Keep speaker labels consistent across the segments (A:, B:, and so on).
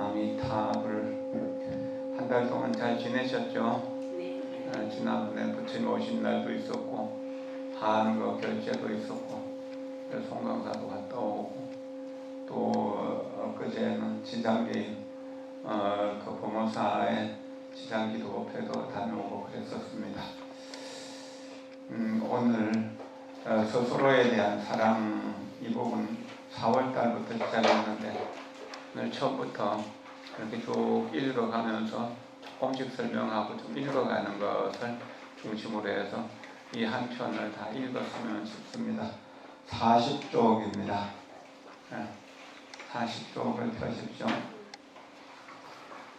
A: 아미타불 한 달 동안 잘 지내셨죠?
B: 네.
A: 지난번에 부처님 오신 날도 있었고 한거 결제도 있었고 송강사도 갔다 오고 또 엊그제는 지장기 그 부모사의 지장기 도업회도 다녀오고 그랬었습니다. 오늘 스스로에 대한 사랑 이 부분 4월달부터 시작했는데 오늘 처음부터 이렇게 쭉 읽어가면서 조금씩 설명하고 좀 읽어가는 것을 중심으로 해서 이 한 편을 다 읽었으면 싶습니다. 40쪽입니다. 40쪽을 펴십시오.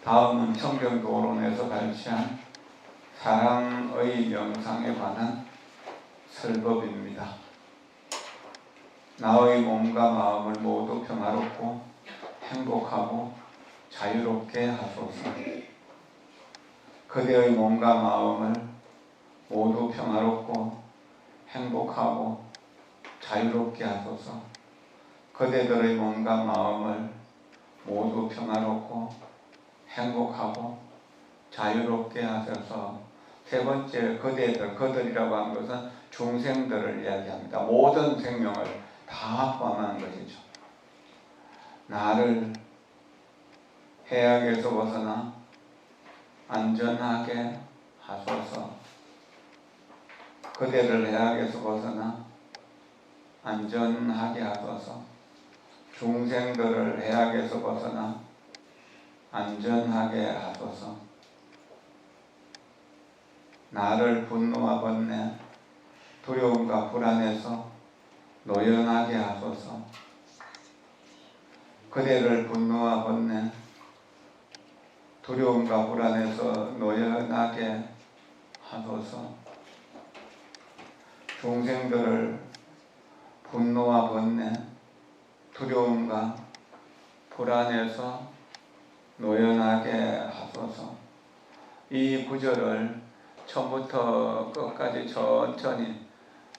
A: 다음은 청정도론에서 발췌한 사랑의 명상에 관한 설법입니다. 나의 몸과 마음을 모두 평화롭고 행복하고 자유롭게 하소서. 그대의 몸과 마음을 모두 평화롭고 행복하고 자유롭게 하소서. 그대들의 몸과 마음을 모두 평화롭고 행복하고 자유롭게 하소서. 세 번째, 그들이라고 하는 것은 중생들을 이야기합니다. 모든 생명을 다 포함하는 것이죠. 나를 해악에서 벗어나 안전하게 하소서. 그대를 해악에서 벗어나 안전하게 하소서. 중생들을 해악에서 벗어나 안전하게 하소서. 나를 분노와 번뇌, 두려움과 불안에서 노연하게 하소서. 그대를 분노와 번뇌, 두려움과 불안에서 노연하게 하소서. 중생들을 분노와 번뇌, 두려움과 불안에서 노연하게 하소서. 이 구절을 처음부터 끝까지 천천히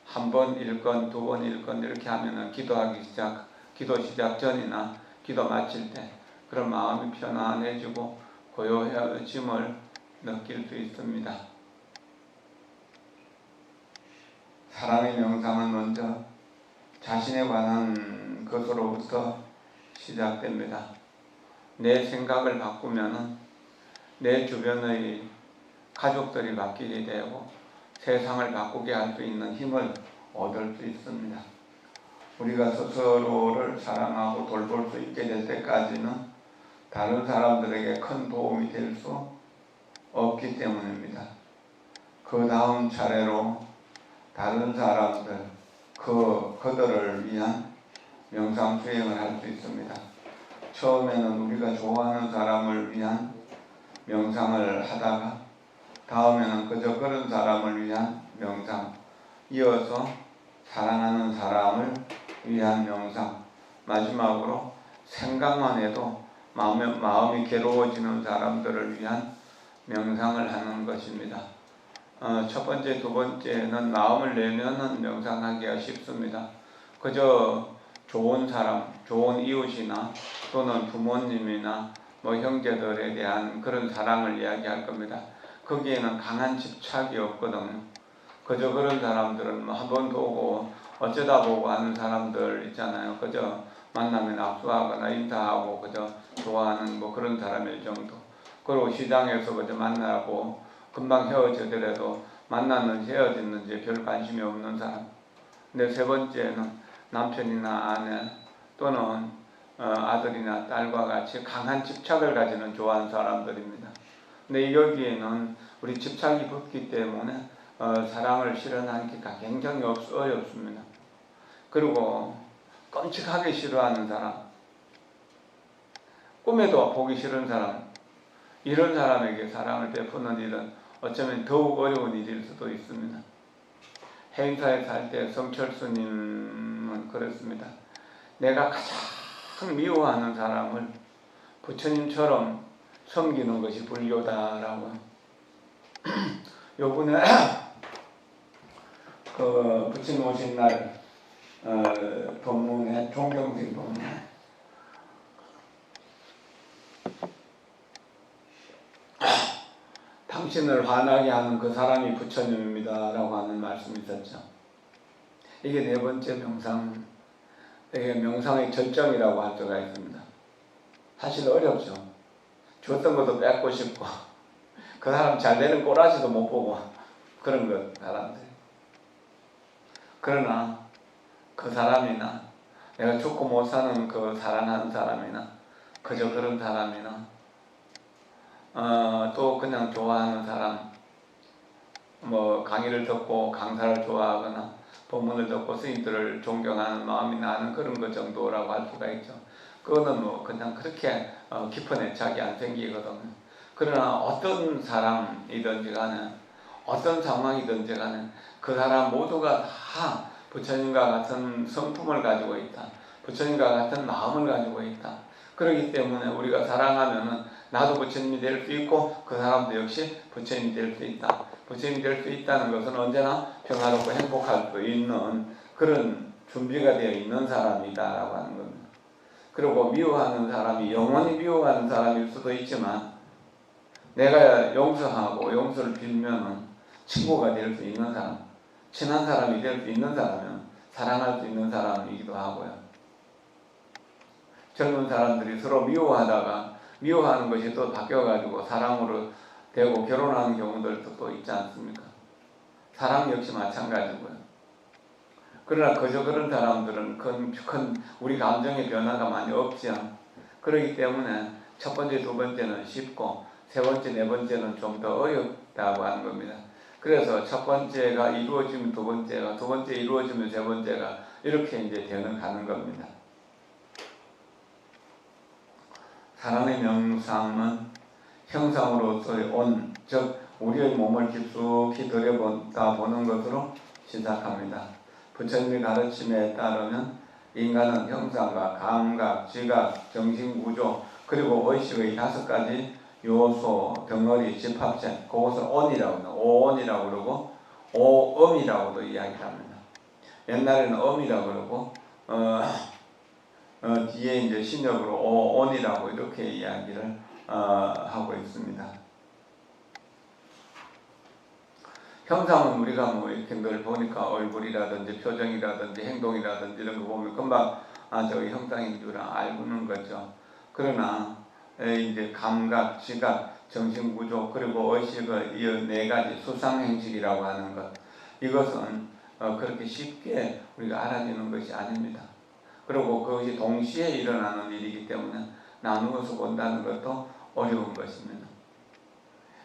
A: 한 번 읽건 두 번 읽건 이렇게 하면은 기도 시작 전이나 기도 마칠 때 그런 마음이 편안해지고 고요해짐을 느낄 수 있습니다. 사랑의 명상은 먼저 자신에 관한 것으로부터 시작됩니다. 내 생각을 바꾸면은 내 주변의 가족들이 바뀌게 되고 세상을 바꾸게 할 수 있는 힘을 얻을 수 있습니다. 우리가 스스로를 사랑하고 돌볼 수 있게 될 때까지는 다른 사람들에게 큰 도움이 될 수 없기 때문입니다. 그 다음 차례로 다른 사람들, 그들을 위한 명상 수행을 할 수 있습니다. 처음에는 우리가 좋아하는 사람을 위한 명상을 하다가 다음에는 그저 그런 사람을 위한 명상, 이어서 사랑하는 사람을 위한 명상, 마지막으로 생각만 해도 마음이 괴로워지는 사람들을 위한 명상을 하는 것입니다. 첫 번째, 두 번째는 마음을 내면은 명상하기가 쉽습니다. 그저 좋은 사람, 좋은 이웃이나 또는 부모님이나 형제들에 대한 그런 사랑을 이야기할 겁니다. 거기에는 강한 집착이 없거든요. 그저 그런 사람들은 한 번 보고 어쩌다 보고 하는 사람들 있잖아요. 그저 만나면 악수하거나 인사하고 그저 좋아하는 그런 사람일 정도. 그리고 시장에서 그저 만나고 금방 헤어지더라도 만났는지 헤어졌는지 별 관심이 없는 사람. 근데 세 번째는 남편이나 아내 또는 아들이나 딸과 같이 강한 집착을 가지는 좋아하는 사람들입니다. 근데 여기에는 우리 집착이 붙기 때문에 사랑을 실현하기가 굉장히 어렵습니다. 그리고 끔찍하게 싫어하는 사람, 꿈에도 보기 싫은 사람, 이런 사람에게 사랑을 베푸는 일은 어쩌면 더욱 어려운 일일 수도 있습니다. 해인사에 살 때 성철스님은 그랬습니다. 내가 가장 미워하는 사람을 부처님처럼 섬기는 것이 불교다라고. 요번에 그 부처님 오신 날 법문에 종경생 법문에 당신을 화나게 하는 그 사람이 부처님입니다 라고 하는 말씀이 있었죠. 이게 네 번째 명상, 이게 명상의 절정이라고 할 수가 있습니다. 사실 어렵죠. 줬던 것도 뺏고 싶고 그 사람 잘 되는 꼬라지도 못 보고 그런 것 사람들. 그러나 그 사람이나 내가 죽고 못 사는 그 사랑하는 사람이나 그저 그런 사람이나 또 그냥 좋아하는 사람, 뭐 강의를 듣고 강사를 좋아하거나 법문을 듣고 스님들을 존경하는 마음이 나는 그런 것 정도라고 할 수가 있죠. 그거는 뭐 그냥 그렇게 깊은 애착이 안 생기거든요. 그러나 어떤 사람이든지 간에 어떤 상황이든지 간에 그 사람 모두가 다 부처님과 같은 성품을 가지고 있다. 부처님과 같은 마음을 가지고 있다. 그렇기 때문에 우리가 사랑하면은 나도 부처님이 될 수 있고 그 사람도 역시 부처님이 될 수 있다. 부처님이 될 수 있다는 것은 언제나 평화롭고 행복할 수 있는 그런 준비가 되어 있는 사람이다라고 하는 겁니다. 그리고 미워하는 사람이 영원히 미워하는 사람일 수도 있지만 내가 용서하고 용서를 빌면은 친구가 될 수 있는 사람, 친한 사람이 될 수 있는 사람은 사랑할 수 있는 사람이기도 하고요. 젊은 사람들이 서로 미워하다가 미워하는 것이 또 바뀌어가지고 사랑으로 되고 결혼하는 경우들도 또 있지 않습니까? 사랑 역시 마찬가지고요. 그러나 그저 그런 사람들은 큰 우리 감정의 변화가 많이 없지요. 그렇기 때문에 첫 번째, 두 번째는 쉽고 세 번째, 네 번째는 좀 더 어렵다고 하는 겁니다. 그래서 첫 번째가 이루어지면 두 번째가, 두 번째 이루어지면 세 번째가 이렇게 이제 가는 겁니다. 사람의 명상은 형상으로서의 온, 즉 우리의 몸을 깊숙이 들여다 보는 것으로 시작합니다. 부처님의 가르침에 따르면 인간은 형상과 감각, 지각, 정신구조 그리고 의식의 5가지 요소, 덩어리, 집합체, 그것을 온이라고 합니다. 오온이라고 그러고 오음이라고도 이야기합니다. 옛날에는 음이라고 그러고 뒤에 이제 신역으로 오온이라고 이렇게 이야기를 하고 있습니다. 형상은 우리가 뭐 이렇게 늘 보니까 얼굴이라든지 표정이라든지 행동이라든지 이런 거 보면 금방 저기 형상인 줄 알고는 거죠. 그러나 이제 감각, 지각, 정신구조 그리고 의식의 이 4가지 수상행식이라고 하는 것, 이것은 그렇게 쉽게 우리가 알아지는 것이 아닙니다. 그리고 그것이 동시에 일어나는 일이기 때문에 나누어서 본다는 것도 어려운 것입니다.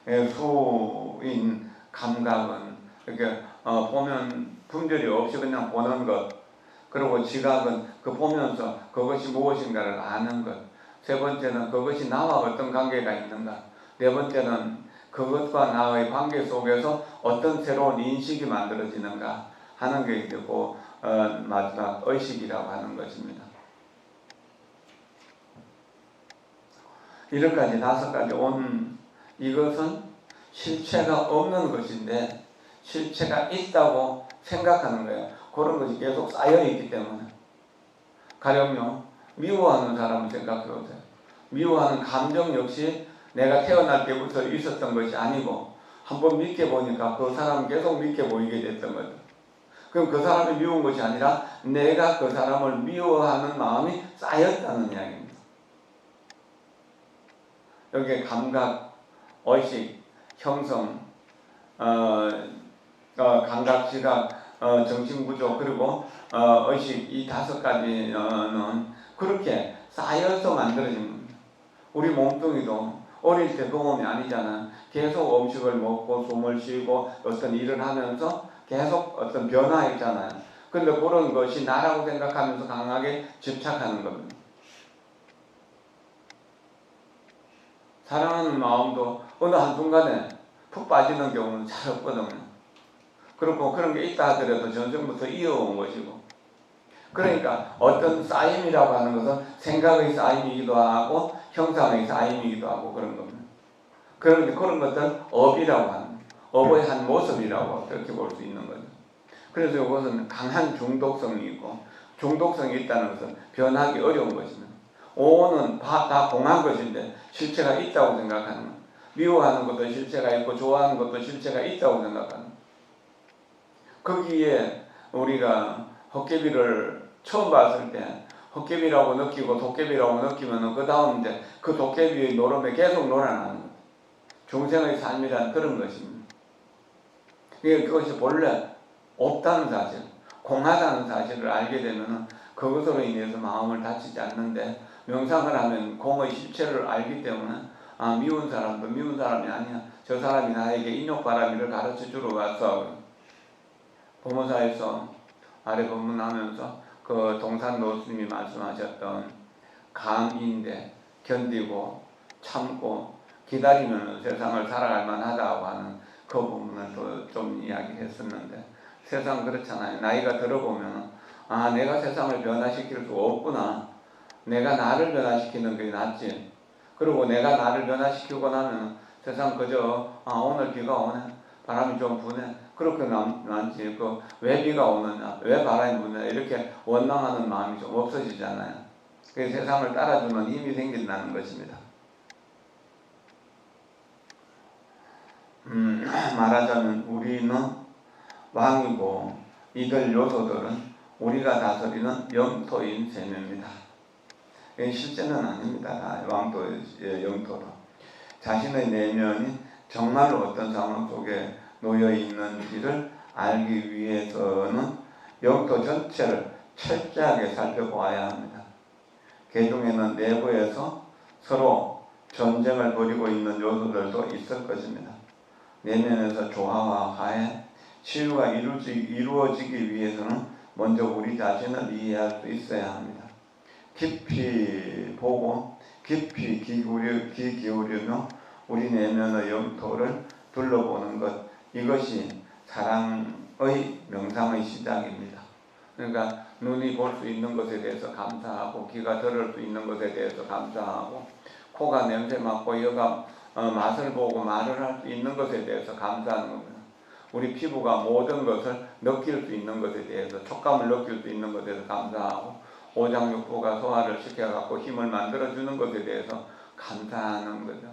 A: 수인 감각은 이렇게 보면 분별이 없이 그냥 보는 것, 그리고 지각은 그 보면서 그것이 무엇인가를 아는 것, 세 번째는 그것이 나와 어떤 관계가 있는가, 네 번째는 그것과 나의 관계 속에서 어떤 새로운 인식이 만들어지는가 하는 게 있고 마지막 의식이라고 하는 것입니다. 이렇게까지 5가지 온 이것은 실체가 없는 것인데 실체가 있다고 생각하는 거예요. 그런 것이 계속 쌓여있기 때문에. 가령요, 미워하는 사람을 생각해 보세요. 미워하는 감정 역시 내가 태어날 때부터 있었던 것이 아니고 한번 믿게 보니까 그 사람은 계속 믿게 보이게 됐던 거죠. 그럼 그 사람이 미운 것이 아니라 내가 그 사람을 미워하는 마음이 쌓였다는 이야기입니다. 여기에 감각, 의식, 형성, 감각, 지각, 정신구조 그리고 의식 이 5가지는 그렇게 쌓여서 만들어진 겁니다. 우리 몸뚱이도 어릴 때 그 몸이 아니잖아. 계속 음식을 먹고 숨을 쉬고 어떤 일을 하면서 계속 어떤 변화 있잖아요. 근데 그런 것이 나라고 생각하면서 강하게 집착하는 겁니다. 사랑하는 마음도 어느 한순간에 푹 빠지는 경우는 잘 없거든요. 그리고 그런 게 있다 하더라도 전전부터 이어온 것이고. 그러니까 어떤 쌓임이라고 하는 것은 생각의 쌓임이기도 하고 형상의 쌓임이기도 하고 그런 겁니다. 그런데 그런 것은 업이라고 하는, 업의 한 모습이라고 그렇게 볼 수 있는 거죠. 그래서 이것은 강한 중독성이 있고, 중독성이 있다는 것은 변하기 어려운 것입니다. 오는 다 공한 것인데 실체가 있다고 생각하는 것. 미워하는 것도 실체가 있고 좋아하는 것도 실체가 있다고 생각하는. 거기에 우리가 헛개비를 처음 봤을 때 헛개비라고 느끼고 도깨비라고 느끼면 그 다음 이제 그 도깨비의 노름에 계속 놀아나는 거예요. 중생의 삶이란 그런 것입니다. 그것이 본래 없다는 사실, 공하다는 사실을 알게 되면 그것으로 인해서 마음을 다치지 않는데, 명상을 하면 공의 실체를 알기 때문에 미운 사람도 미운 사람이 아니야. 저 사람이 나에게 인욕바라미를 가르쳐 주러 왔어. 법문사에서 아래 법문하면서 그 동산 노스님이 말씀하셨던 감인데 견디고 참고 기다리면 세상을 살아갈 만하다고 하는 그 부분을 또 좀 이야기했었는데, 세상 그렇잖아요. 나이가 들어보면 내가 세상을 변화시킬 수 없구나. 내가 나를 변화시키는 게 낫지. 그리고 내가 나를 변화시키고 나면 세상 그저 오늘 비가 오네, 바람이 좀 부네, 그렇게 남지. 왜 비가 오느냐, 왜 바람이 부느냐 이렇게 원망하는 마음이 좀 없어지잖아요. 그 세상을 따라주는 힘이 생긴다는 것입니다. 말하자면 우리는 왕이고 이들 요소들은 우리가 다스리는 영토인 셈입니다. 실제는 아닙니다. 왕토의 영토로. 자신의 내면이 정말로 어떤 상황 속에 놓여 있는지를 알기 위해서는 영토 전체를 철저하게 살펴보아야 합니다. 개중에는 내부에서 서로 전쟁을 벌이고 있는 요소들도 있을 것입니다. 내면에서 조화와 화해, 치유가 이루어지기 위해서는 먼저 우리 자신을 이해할 수 있어야 합니다. 깊이 보고 깊이 귀 기울이며 우리 내면의 영토를 둘러보는 것, 이것이 사랑의 명상의 시작입니다. 그러니까 눈이 볼 수 있는 것에 대해서 감사하고, 귀가 들을 수 있는 것에 대해서 감사하고, 코가 냄새 맡고, 혀가 맛을 보고 말을 할 수 있는 것에 대해서 감사하는 겁니다. 우리 피부가 모든 것을 느낄 수 있는 것에 대해서, 촉감을 느낄 수 있는 것에 대해서 감사하고, 오장육부가 소화를 시켜갖고 힘을 만들어주는 것에 대해서 감사하는 거죠.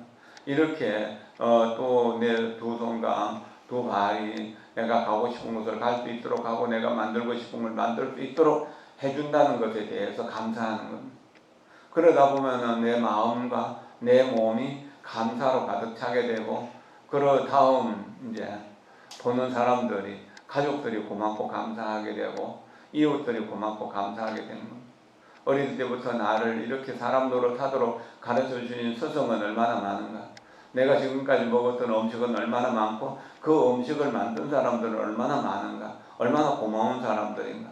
A: 이렇게 또 내 두 손과 두 발이 내가 가고 싶은 곳을 갈 수 있도록 하고, 내가 만들고 싶은 걸 만들 수 있도록 해준다는 것에 대해서 감사하는 겁니다. 그러다 보면은 내 마음과 내 몸이 감사로 가득 차게 되고, 그 다음 이제 보는 사람들이, 가족들이 고맙고 감사하게 되고, 이웃들이 고맙고 감사하게 되는 겁니다. 어릴 때부터 나를 이렇게 사람 노릇하도록 가르쳐 주신 스승은 얼마나 많은가. 내가 지금까지 먹었던 음식은 얼마나 많고, 그 음식을 만든 사람들은 얼마나 많은가. 얼마나 고마운 사람들인가.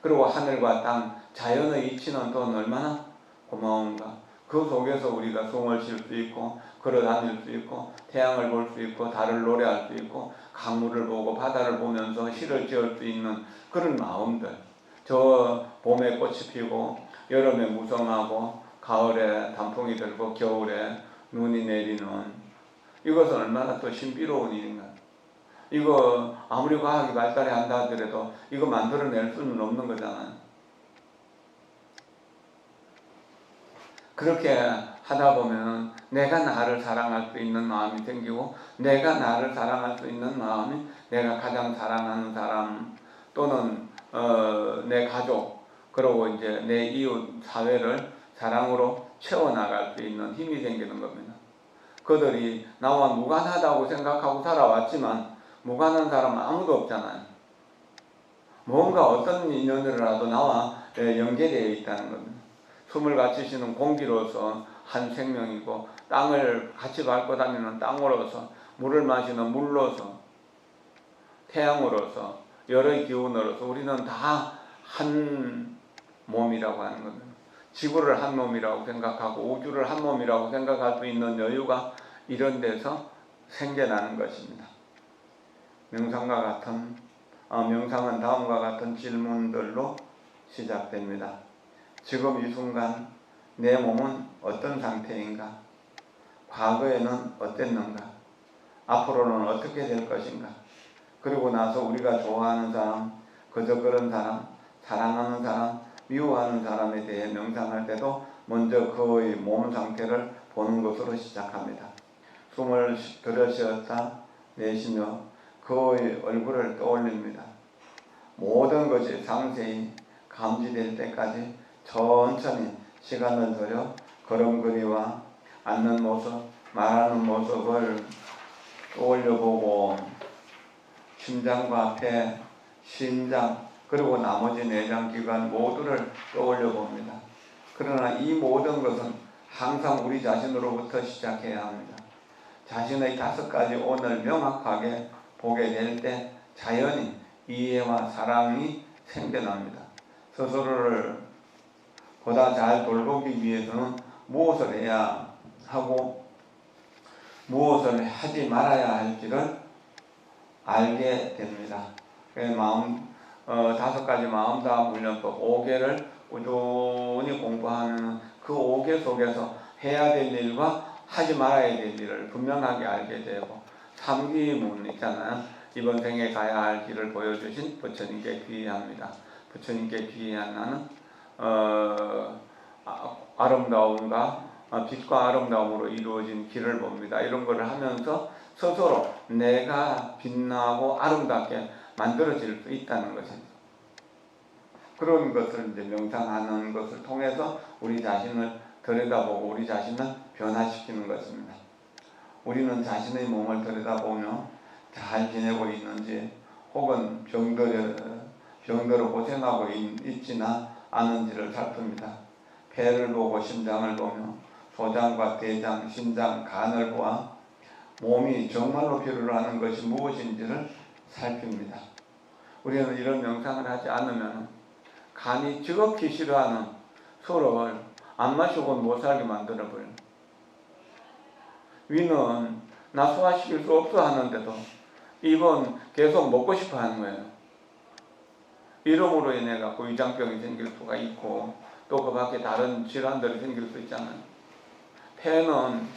A: 그리고 하늘과 땅, 자연의 이치는 또 얼마나 고마운가. 그 속에서 우리가 숨을 쉴 수 있고, 걸어다닐 수 있고, 태양을 볼 수 있고, 달을 노래할 수 있고, 강물을 보고 바다를 보면서 시를 지을 수 있는 그런 마음들. 저 봄에 꽃이 피고, 여름에 무성하고, 가을에 단풍이 들고, 겨울에 눈이 내리는, 이것은 얼마나 또 신비로운 일인가. 이거 아무리 과학이 발달해 한다 하더라도 이거 만들어낼 수는 없는 거잖아요. 그렇게 하다 보면 내가 나를 사랑할 수 있는 마음이 생기고, 내가 나를 사랑할 수 있는 마음이 내가 가장 사랑하는 사람 또는 내 가족, 그리고 이제 내 이웃 사회를 사랑으로 채워나갈 수 있는 힘이 생기는 겁니다. 그들이 나와 무관하다고 생각하고 살아왔지만 무관한 사람은 아무도 없잖아요. 뭔가 어떤 인연으로라도 나와 연계되어 있다는 겁니다. 숨을 같이 쉬는 공기로서 한 생명이고, 땅을 같이 밟고 다니는 땅으로서, 물을 마시는 물로서, 태양으로서, 열의 기운으로서 우리는 다 한 몸이라고 하는 겁니다. 지구를 한 몸이라고 생각하고 우주를 한 몸이라고 생각할 수 있는 여유가 이런 데서 생겨나는 것입니다. 명상은 다음과 같은 질문들로 시작됩니다. 지금 이 순간 내 몸은 어떤 상태인가? 과거에는 어땠는가? 앞으로는 어떻게 될 것인가? 그리고 나서 우리가 좋아하는 사람, 그저 그런 사람, 사랑하는 사람, 미워하는 사람에 대해 명상할 때도 먼저 그의 몸 상태를 보는 것으로 시작합니다. 숨을 들이쉬었다 내쉬며 그의 얼굴을 떠올립니다. 모든 것이 상세히 감지될 때까지 천천히 시간을 들여 걸음걸이와 앉는 모습, 말하는 모습을 떠올려보고 심장과 폐, 심장 그리고 나머지 내장기관 모두를 떠올려봅니다. 그러나 이 모든 것은 항상 우리 자신으로부터 시작해야 합니다. 자신의 5가지 오늘 명확하게 보게 될 때 자연히 이해와 사랑이 생겨납니다. 스스로를 보다 잘 돌보기 위해서는 무엇을 해야 하고 무엇을 하지 말아야 할지를 알게 됩니다. 5가지 마음다움 훈련법 5개를 꾸준히 공부하면 그 5개 속에서 해야 될 일과 하지 말아야 될 일을 분명하게 알게 되고 3기문 있잖아요. 이번 생에 가야 할 길을 보여주신 부처님께 귀의합니다. 부처님께 귀의한 나는 아름다움과 빛과 아름다움으로 이루어진 길을 봅니다. 이런 것을 하면서 스스로 내가 빛나고 아름답게 만들어질 수 있다는 것입니다. 그런 것을 이제 명상하는 것을 통해서 우리 자신을 들여다보고 우리 자신을 변화시키는 것입니다. 우리는 자신의 몸을 들여다보며 잘 지내고 있는지 혹은 병들어 고생하고 있지나 않은지를 살핍니다. 폐를 보고 심장을 보며 소장과 대장, 신장, 간을 보아 몸이 정말로 필요로 하는 것이 무엇인지를 살핍니다. 우리는 이런 명상을 하지 않으면 간이 지극히 싫어하는 술을 안 마시고는 못 살게 만들어버려요. 위는 나 소화시킬 수 없어 하는데도 입은 계속 먹고 싶어 하는 거예요. 이름으로 인해 갖고 위장병이 생길 수가 있고 또 그 밖에 다른 질환들이 생길 수 있잖아요. 폐는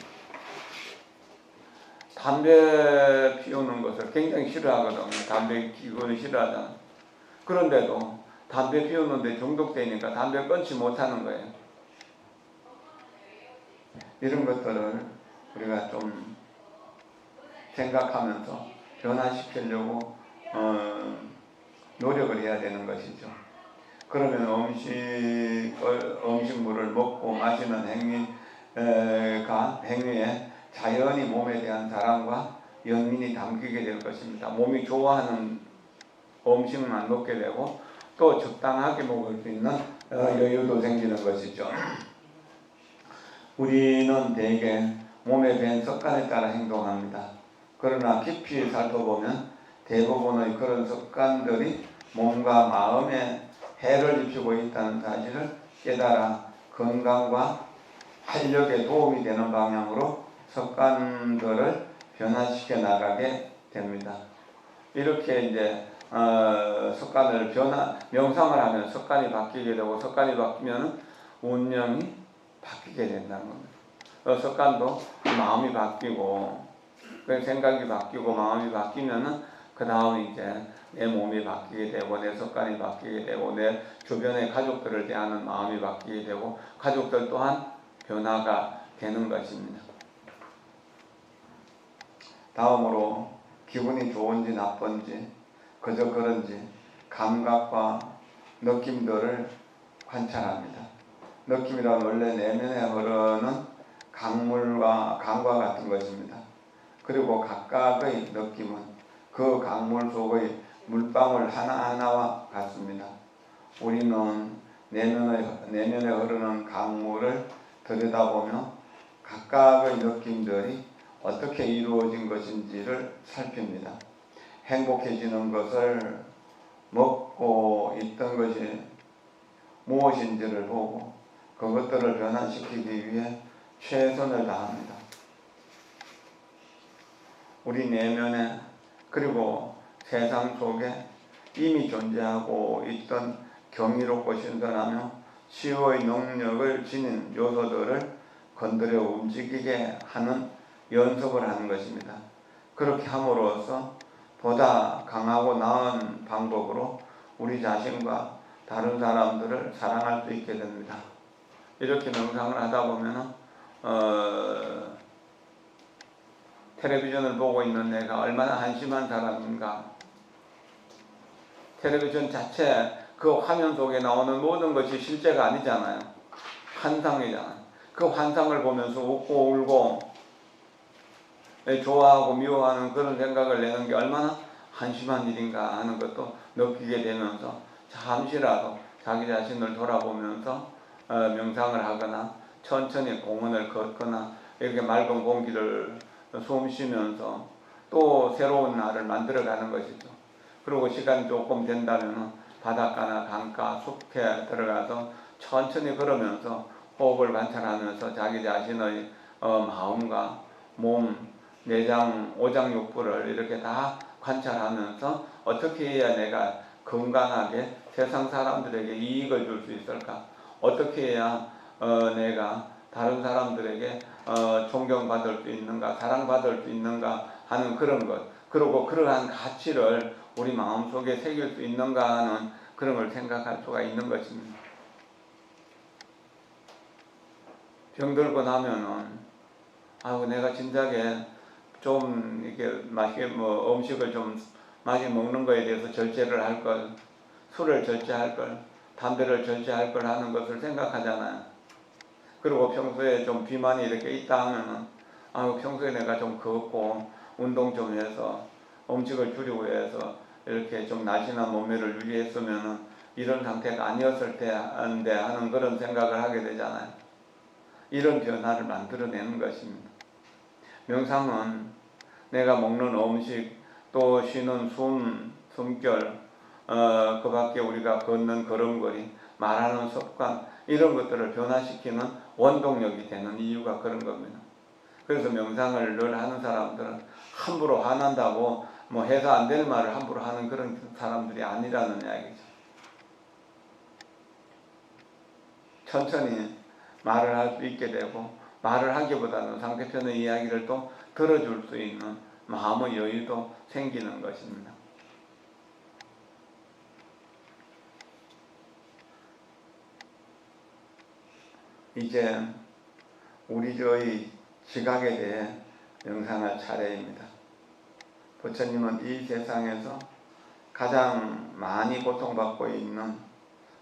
A: 담배 피우는 것을 굉장히 싫어하거든요. 담배 피우는 싫어하잖아요. 그런데도 담배 피우는데 중독되니까 담배 끊지 못하는 거예요. 이런 것들을 우리가 좀 생각하면서 변화시키려고 노력을 해야 되는 것이죠. 그러면 음식물을 먹고 마시는 행위에 자연히 몸에 대한 사랑과 연민이 담기게 될 것입니다. 몸이 좋아하는 음식만 먹게 되고 또 적당하게 먹을 수 있는 여유도 생기는 것이죠. 우리는 대개 몸에 밴 습관에 따라 행동합니다. 그러나 깊이 살펴보면 대부분의 그런 습관들이 몸과 마음에 해를 입히고 있다는 사실을 깨달아 건강과 활력에 도움이 되는 방향으로 습관들을 변화시켜 나가게 됩니다. 이렇게 이제 습관을 명상을 하면 습관이 바뀌게 되고 습관이 바뀌면 운명이 바뀌게 된다는 겁니다. 습관도 마음이 바뀌고 생각이 바뀌고 마음이 바뀌면은 그 다음 이제 내 몸이 바뀌게 되고 내 습관이 바뀌게 되고 내 주변의 가족들을 대하는 마음이 바뀌게 되고 가족들 또한 변화가 되는 것입니다. 다음으로 기분이 좋은지 나쁜지 그저 그런지 감각과 느낌들을 관찰합니다. 느낌이란 원래 내면에 흐르는 강과 같은 것입니다. 그리고 각각의 느낌은 그 강물 속의 물방울 하나하나와 같습니다. 우리는 내면에 흐르는 강물을 들여다보며 각각의 느낌들이 어떻게 이루어진 것인지를 살핍니다. 행복해지는 것을 먹고 있던 것이 무엇인지를 보고 그것들을 변화시키기 위해 최선을 다합니다. 우리 내면에 그리고 세상 속에 이미 존재하고 있던 경이롭고 신선하며 치유의 능력을 지닌 요소들을 건드려 움직이게 하는 연습을 하는 것입니다. 그렇게 함으로써 보다 강하고 나은 방법으로 우리 자신과 다른 사람들을 사랑할 수 있게 됩니다. 이렇게 명상을 하다 보면 텔레비전을 보고 있는 내가 얼마나 한심한 사람인가. 텔레비전 자체 그 화면 속에 나오는 모든 것이 실제가 아니잖아요. 환상이잖아요. 그 환상을 보면서 웃고 울고 좋아하고 미워하는 그런 생각을 내는 게 얼마나 한심한 일인가 하는 것도 느끼게 되면서 잠시라도 자기 자신을 돌아보면서 명상을 하거나 천천히 공원을 걷거나 이렇게 맑은 공기를 숨 쉬면서 또 새로운 날을 만들어가는 것이죠. 그리고 시간이 조금 된다면 바닷가나 강가, 숲에 들어가서 천천히 걸으면서 호흡을 관찰하면서 자기 자신의 마음과 몸, 내장, 오장육부를 이렇게 다 관찰하면서 어떻게 해야 내가 건강하게 세상 사람들에게 이익을 줄 수 있을까? 어떻게 해야 내가 다른 사람들에게 존경받을 수 있는가, 사랑받을 수 있는가 하는 그런 것, 그리고 그러한 가치를 우리 마음속에 새길 수 있는가 하는 그런 걸 생각할 수가 있는 것입니다. 병들고 나면은 아유 내가 진작에 좀 이렇게 맛있게 음식을 좀 많이 먹는 거에 대해서 절제를 할 걸, 술을 절제할 걸, 담배를 절제할 걸 하는 것을 생각하잖아요. 그리고 평소에 좀 비만이 이렇게 있다 하면은 아유 평소에 내가 좀 걷고 운동 좀 해서 음식을 줄이고 해서 이렇게 좀 날씬한 몸매를 유지했으면은 이런 상태가 아니었을 텐데 하는 그런 생각을 하게 되잖아요. 이런 변화를 만들어내는 것입니다. 명상은 내가 먹는 음식, 또 쉬는 숨결, 그 밖에 우리가 걷는 걸음걸이, 말하는 습관, 이런 것들을 변화시키는 원동력이 되는 이유가 그런 겁니다. 그래서 명상을 늘 하는 사람들은 함부로 화난다고 해서 안 될 말을 함부로 하는 그런 사람들이 아니라는 이야기죠. 천천히 말을 할 수 있게 되고 말을 하기보다는 상대편의 이야기를 또 들어줄 수 있는 마음의 여유도 생기는 것입니다. 이제 우리의 지각에 대해 명상할 차례입니다. 부처님은 이 세상에서 가장 많이 고통받고 있는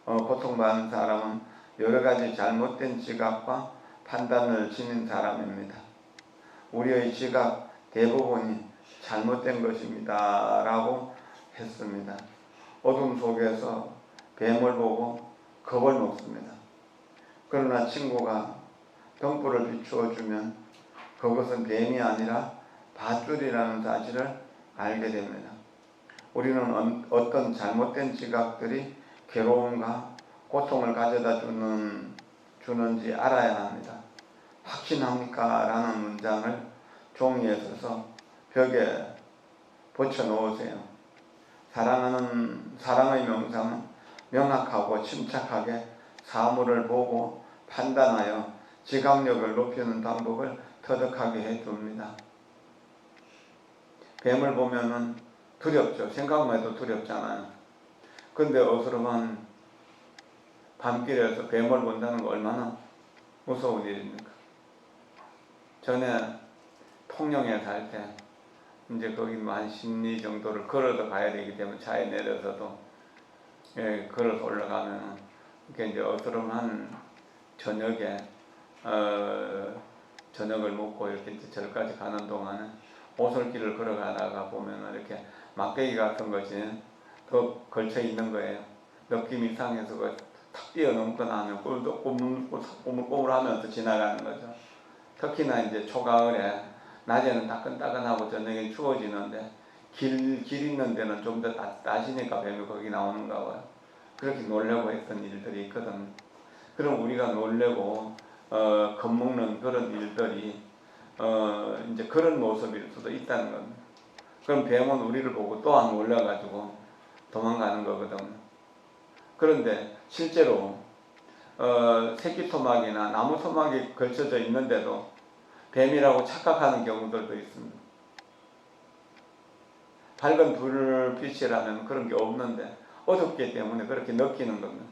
A: 고통받는 사람은 여러 가지 잘못된 지각과 판단을 지닌 사람입니다. 우리의 지각 대부분이 잘못된 것입니다 라고 했습니다. 어둠 속에서 뱀을 보고 겁을 먹습니다. 그러나 친구가 등불을 비추어 주면 그것은 뱀이 아니라 밧줄이라는 사실을 알게 됩니다. 우리는 어떤 잘못된 지각들이 괴로움과 고통을 가져다 주는지 알아야 합니다. 확신합니까? 라는 문장을 종이에 써서 벽에 붙여 놓으세요. 사랑의 명상은 명확하고 침착하게 사물을 보고 판단하여 지각력을 높이는 방법을 터득하게 해줍니다. 뱀을 보면은 두렵죠. 생각만 해도 두렵잖아요. 근데 어스름한 밤길에서 뱀을 본다는 거 얼마나 무서운 일입니까? 전에 통영에 살 때 이제 거기 한 10리 정도를 걸어서 가야 되기 때문에 차에 내려서도 걸어서 올라가면 이렇게 이제 어스름한 저녁에 저녁을 먹고 이렇게 이제 절까지 가는 동안에 오솔길을 걸어가다가 보면 이렇게 막대기 같은 것이 더 걸쳐 있는 거예요. 느낌이 이상해서 탁 뛰어넘거나 하면 꿀도 꼬물꼬물 하면서 지나가는 거죠. 특히나 이제 초가을에 낮에는 따끈따끈하고 저녁에 추워지는데 길 있는 데는 좀 더 낮이니까 뱀이 거기 나오는가 봐요. 그렇게 놀라고 했던 일들이 있거든요. 그럼 우리가 놀래고 겁먹는 그런 일들이 이제 그런 모습일 수도 있다는 겁니다. 그럼 뱀은 우리를 보고 또한 놀라가지고 도망가는 거거든요. 그런데 실제로 새끼 토막이나 나무 토막이 걸쳐져 있는데도 뱀이라고 착각하는 경우들도 있습니다. 밝은 불빛이라면 그런 게 없는데 어둡기 때문에 그렇게 느끼는 겁니다.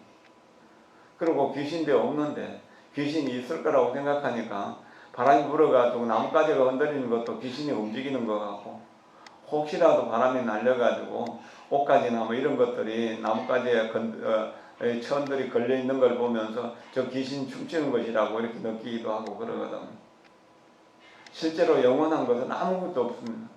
A: 그리고 귀신도 없는데 귀신이 있을 거라고 생각하니까 바람이 불어가지고 나뭇가지가 흔들리는 것도 귀신이 움직이는 것 같고, 혹시라도 바람이 날려가지고 옷가지나 뭐 이런 것들이 나뭇가지에 천들이 걸려 있는 걸 보면서 저 귀신 춤추는 것이라고 이렇게 느끼기도 하고 그러거든. 실제로 영원한 것은 아무것도 없습니다.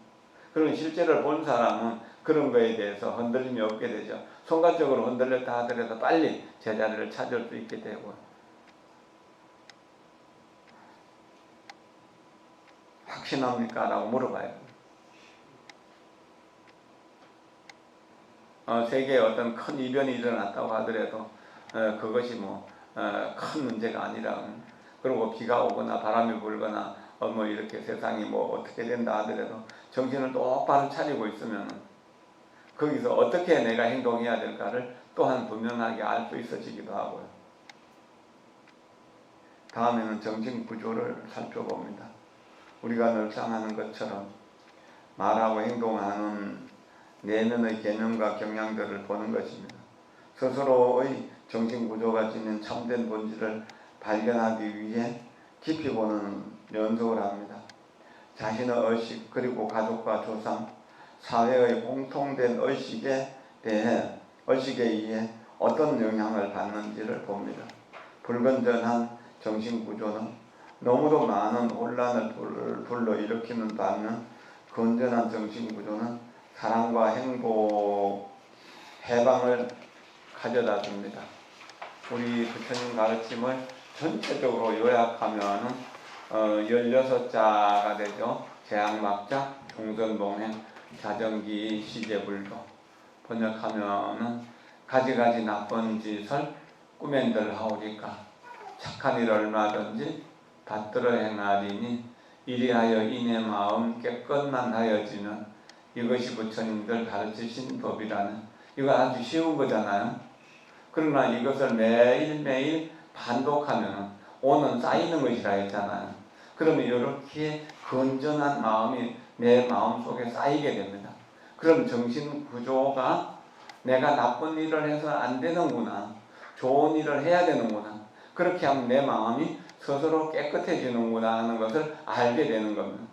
A: 그런 실제를 본 사람은 그런 거에 대해서 흔들림이 없게 되죠. 순간적으로 흔들렸다 하더라도 빨리 제자리를 찾을 수 있게 되고. 확신합니까? 라고 물어봐요. 세계에 어떤 큰 이변이 일어났다고 하더라도 그것이 큰 문제가 아니라, 그리고 비가 오거나 바람이 불거나 뭐 이렇게 세상이 뭐 어떻게 된다 하더라도 정신을 똑바로 차리고 있으면 거기서 어떻게 내가 행동해야 될까를 또한 분명하게 알 수 있어지기도 하고요. 다음에는 정신 구조를 살펴봅니다. 우리가 늘상 하는 것처럼 말하고 행동하는 내면의 개념과 경향들을 보는 것입니다. 스스로의 정신구조가 지닌 참된 본질을 발견하기 위해 깊이 보는 연습을 합니다. 자신의 의식, 그리고 가족과 조상, 사회의 공통된 의식에 의의해 어떤 영향을 받는지를 봅니다. 불건전한 정신구조는 너무도 많은 혼란을 불러일으키는 반면, 건전한 정신구조는 사랑과 행복, 해방을 가져다 줍니다. 우리 부처님 가르침을 전체적으로 요약하면 16자가 되죠. 재앙막자, 종선봉행, 자정기, 시제불도. 번역하면 가지가지 나쁜 짓을 꾸맨들 하오리까 착한 일 얼마든지 받들어 행하리니 이리하여 이내 마음 깨끗만 하여지면 이것이 부처님들 가르치신 법이라는, 이거 아주 쉬운 거잖아요. 그러나 이것을 매일매일 반복하면 오는 쌓이는 것이라 했잖아요. 그러면 이렇게 건전한 마음이 내 마음속에 쌓이게 됩니다. 그럼 정신구조가 내가 나쁜 일을 해서 안 되는구나, 좋은 일을 해야 되는구나, 그렇게 하면 내 마음이 스스로 깨끗해지는구나 하는 것을 알게 되는 겁니다.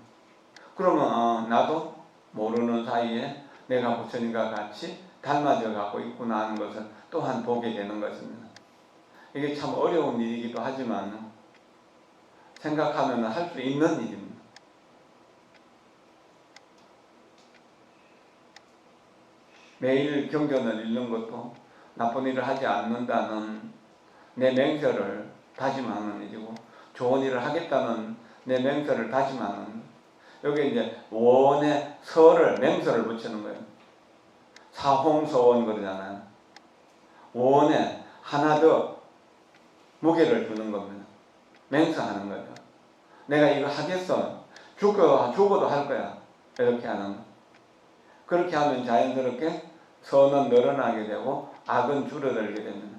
A: 그러면 나도 모르는 사이에 내가 부처님과 같이 닮아져 가고 있구나 하는 것을 또한 보게 되는 것입니다. 이게 참 어려운 일이기도 하지만 생각하면 할 수 있는 일입니다. 매일 경전을 읽는 것도 나쁜 일을 하지 않는다는 내 맹세를 다짐하는 일이고, 좋은 일을 하겠다는 내 맹세를 다짐하는, 여기 이제 원에 서를, 맹세를 붙이는 거예요. 사홍서원 그러잖아요. 원에 하나 더 무게를 두는 겁니다. 맹세하는 거죠. 내가 이거 하겠어. 죽어도 할 거야. 이렇게 하는 거. 그렇게 하면 자연스럽게 선은 늘어나게 되고 악은 줄어들게 됩니다.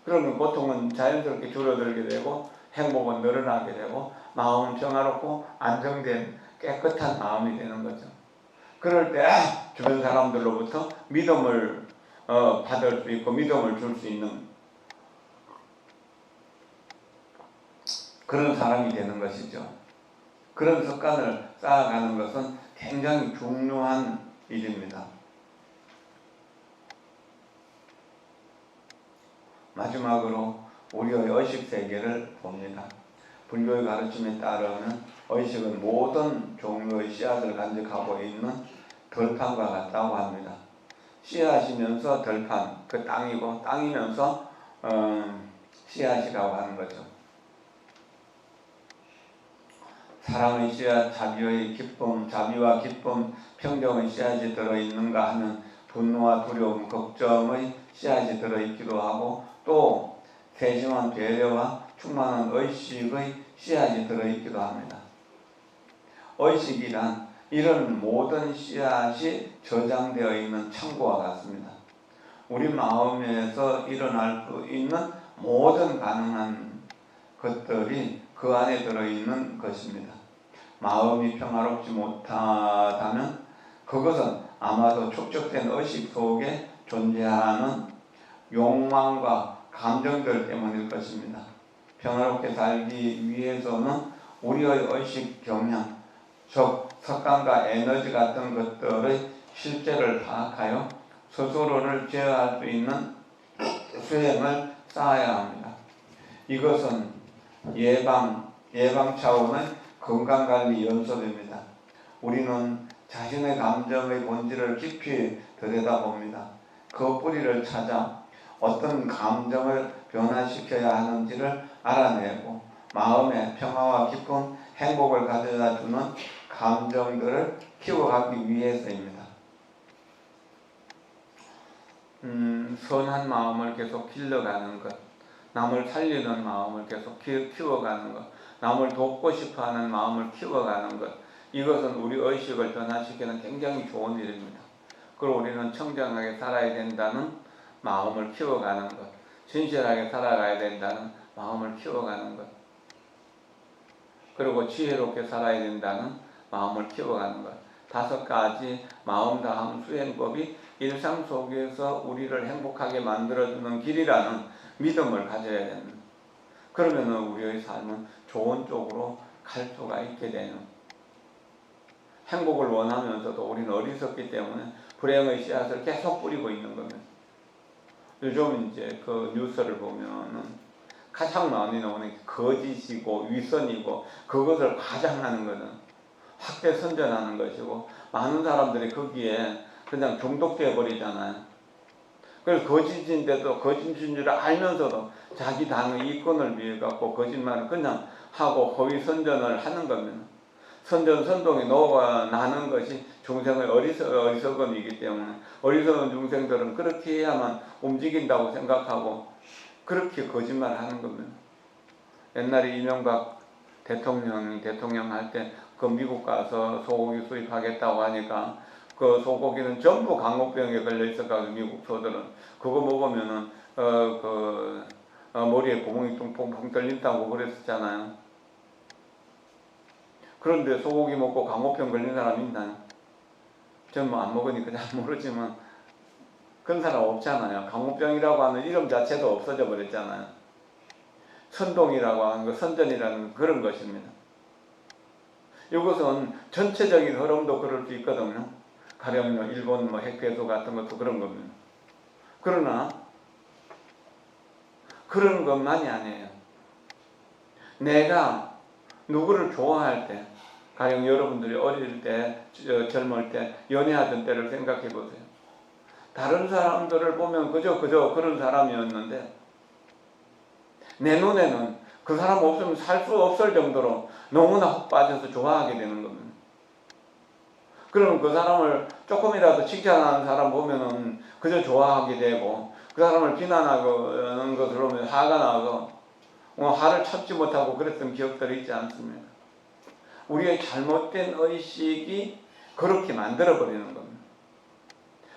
A: 그러면 고통은 자연스럽게 줄어들게 되고 행복은 늘어나게 되고 마음은 평화롭고 안정된 깨끗한 마음이 되는 거죠. 그럴 때 주변 사람들로부터 믿음을 받을 수 있고 믿음을 줄 수 있는 그런 사람이 되는 것이죠. 그런 습관을 쌓아가는 것은 굉장히 중요한 일입니다. 마지막으로 우리의 의식세계를 봅니다. 불교의 가르침에 따르면 의식은 모든 종류의 씨앗을 간직하고 있는 들판과 같다고 합니다. 씨앗이면서 들판, 그 땅이고 땅이면서 씨앗이라고 하는 거죠. 사랑의 씨앗, 자비와 기쁨, 평정의 씨앗이 들어있는가 하면 분노와 두려움, 걱정의 씨앗이 들어있기도 하고, 또 세심한 배려와 충만한 의식의 씨앗이 들어있기도 합니다. 의식이란 이런 모든 씨앗이 저장되어 있는 창고와 같습니다. 우리 마음에서 일어날 수 있는 모든 가능한 것들이 그 안에 들어있는 것입니다. 마음이 평화롭지 못하다면 그것은 아마도 축적된 의식 속에 존재하는 욕망과 감정들 때문일 것입니다. 평화롭게 살기 위해서는 우리의 의식 경향, 즉 습관과 에너지 같은 것들의 실제를 파악하여 스스로를 제어할 수 있는 수행을 쌓아야 합니다. 이것은 예방 차원의 건강관리 연습입니다. 우리는 자신의 감정의 본질을 깊이 들여다봅니다. 그 뿌리를 찾아 어떤 감정을 변화시켜야 하는지를 알아내고 마음의 평화와 깊은 행복을 가져다 주는 감정들을 키워가기 위해서입니다. 선한 마음을 계속 길러가는 것, 남을 살리는 마음을 계속 키워가는 것, 남을 돕고 싶어하는 마음을 키워가는 것, 이것은 우리 의식을 변화시키는 굉장히 좋은 일입니다. 그리고 우리는 청정하게 살아야 된다는 마음을 키워가는 것, 진실하게 살아가야 된다는 마음을 키워가는 것, 그리고 지혜롭게 살아야 된다는 마음을 키워가는 것, 5가지 마음다함 수행법이 일상 속에서 우리를 행복하게 만들어주는 길이라는 믿음을 가져야 됩니다. 그러면 우리의 삶은 좋은 쪽으로 갈 수가 있게 되는, 행복을 원하면서도 우리는 어리석기 때문에 불행의 씨앗을 계속 뿌리고 있는 겁니다. 요즘 이제 그 뉴스를 보면은 가장 많이 나오는 게 거짓이고 위선이고 그것을 과장하는 것은 확대 선전하는 것이고, 많은 사람들이 거기에 그냥 중독되어 버리잖아요. 그래서 거짓인데도 거짓인 줄 알면서도 자기 당의 이권을 위해 갖고 거짓말을 그냥 하고 허위 선전을 하는 겁니다. 선전선동이 녹아나는 것이 중생의 어리석음이기 때문에 어리석은 중생들은 그렇게 해야만 움직인다고 생각하고 그렇게 거짓말하는 겁니다. 옛날에 이명박 대통령 할 때 그 미국 가서 소고기 수입하겠다고 하니까 그 소고기는 전부 광우병에 걸려 있어가지고 미국 소들은 그거 먹으면은 머리에 구멍이 퉁퉁 뚫린다고 그랬었잖아요. 그런데 소고기 먹고 광우병 걸린 사람이 있나요? 저는 뭐 안 먹으니까 잘 모르지만 그런 사람 없잖아요. 광우병이라고 하는 이름 자체도 없어져 버렸잖아요. 선동이라고 하는 거, 선전이라는 그런 것입니다. 이것은 전체적인 흐름도 그럴 수 있거든요. 가령 일본 핵폐소 같은 것도 그런 겁니다. 그러나 그런 것만이 아니에요. 내가 누구를 좋아할 때, 가령 여러분들이 어릴 때, 젊을 때, 연애하던 때를 생각해 보세요. 다른 사람들을 보면 그저 그런 사람이었는데 내 눈에는 그 사람 없으면 살 수 없을 정도로 너무나 훅 빠져서 좋아하게 되는 겁니다. 그러면 그 사람을 조금이라도 칭찬하는 사람 보면은 그저 좋아하게 되고, 그 사람을 비난하는 것을 보면 화가 나서 화를 참지 못하고 그랬던 기억들이 있지 않습니까? 우리의 잘못된 의식이 그렇게 만들어버리는 겁니다.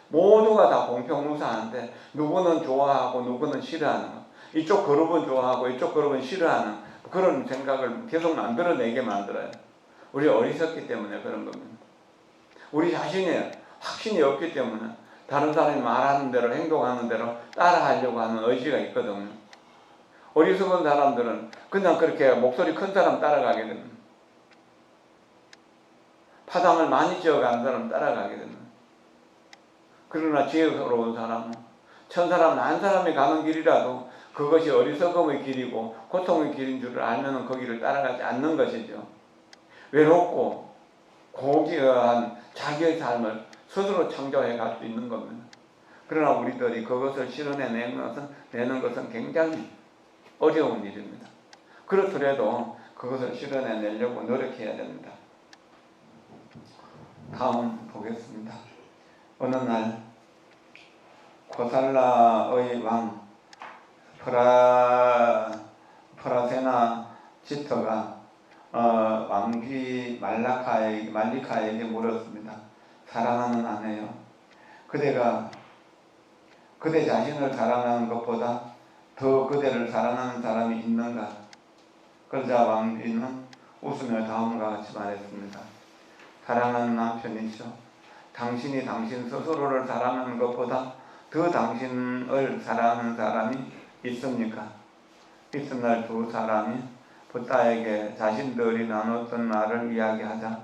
A: 모두가 다 공평무사한데 누구는 좋아하고 누구는 싫어하는 것, 이쪽 그룹은 좋아하고 이쪽 그룹은 싫어하는 그런 생각을 계속 만들어내게 만들어요. 우리 어리석기 때문에 그런 겁니다. 우리 자신의 확신이 없기 때문에 다른 사람이 말하는 대로 행동하는 대로 따라하려고 하는 의지가 있거든요. 어리석은 사람들은 그냥 그렇게 목소리 큰 사람 따라가게 됩니다. 파장을 많이 지어가는 사람 따라가게 됩니다. 그러나 지혜로운 사람은 천사람 난 사람이 가는 길이라도 그것이 어리석음의 길이고 고통의 길인 줄을 알면 그 길을 따라가지 않는 것이죠. 외롭고 고귀한 자기의 삶을 스스로 창조해 갈 수 있는 겁니다. 그러나 우리들이 그것을 실현해내는 것은 굉장히 어려운 일입니다. 그렇더라도 그것을 실현해내려고 노력해야 됩니다. 다음 보겠습니다. 어느 날 코살라의 왕 프라세나 지터가 왕비 말리카에게 물었습니다. 사랑하는 아내요, 그대 자신을 사랑하는 것보다 더 그대를 사랑하는 사람이 있는가? 그러자 왕비는 웃으며 다음과 같이 말했습니다. 사랑하는 남편이죠. 당신이 당신 스스로를 사랑하는 것보다 더 당신을 사랑하는 사람이 있습니까? 이튿날 두 사람이 붓다에게 자신들이 나눴던 말을 이야기하자